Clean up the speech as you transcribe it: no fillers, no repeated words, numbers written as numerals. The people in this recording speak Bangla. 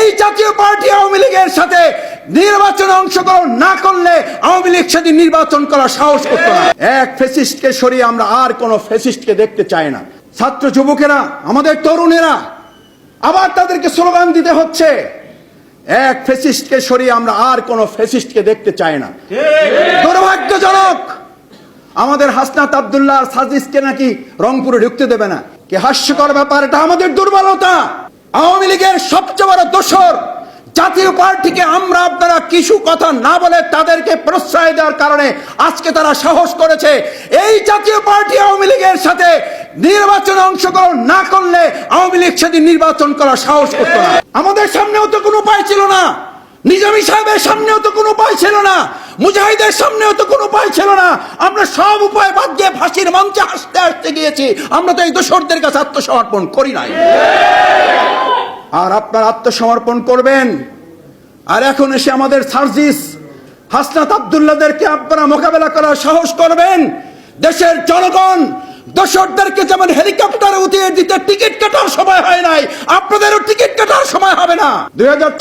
এই জাতীয় পার্টি আওয়ামী লীগের সাথে নির্বাচনে অংশগ্রহণ না করলে আওয়ামী লীগ সেদিন নির্বাচন করার সাহস করত না। এক ফ্যাসিস্টকে সরিয়ে আমরা আর কোন ফ্যাসিস্টকে দেখতে চাই না। ছাত্র যুবকেরা, আমাদের তরুণেরা আবার তাদেরকে স্লোগান দিতে হচ্ছে, এক ফ্যাসিস্টকে সরিয়ে আমরা আর কোন ফ্যাসিস্টকে দেখতে চাই না। দুর্ভাগ্যজনক, আমাদের হাসনাত আব্দুল্লাহ সাজিদকে নাকি রংপুরে ঢুকতে দেবে না। কি হাস্যকর ব্যাপার! এটা আমাদের দুর্বলতা। আওয়ামী লীগের সবচেয়ে বড় দোসর জাতীয় পার্টিকে আমরা আপনারা কিছু কথা না বলে তাদেরকে প্রশ্রয় দেওয়ার কারণে আজকে তারা সাহস করেছে এই জাতীয় পার্টি আওয়ামী লীগের সাথে নির্বাচনে অংশগ্রহণ না করলে আওয়ামী লীগ সেদিন নির্বাচন করার সাহস করত না। আমাদের সামনেও তো কোনো উপায় ছিল না, নিজামী সাহেবের সামনেও তো কোনো উপায় ছিল না, মুজাহিদের সামনেও তো কোনো উপায় ছিল না। আমরা সব উপায় বাদ দিয়ে ফাঁসির মঞ্চে হাসতে হাসতে গিয়েছি। আমরা তো এই দোসরদের কাছে আত্মসমর্পণ করি নাই। আর আপনারা আত্মসমর্পণ করবেন, আর এখন এসে আমাদের সার্জিস হাসনাত আব্দুল্লাহদেরকে আপনারা মোকাবেলা করার সাহস করবেন। দেশের জনগণ দোসরদেরকে যেমন হেলিকপ্টারে উঠিয়ে দিতে টিকিট কাটার সময় হয় নাই, আপনাদেরও টিকিট কাটার সময় হবে না।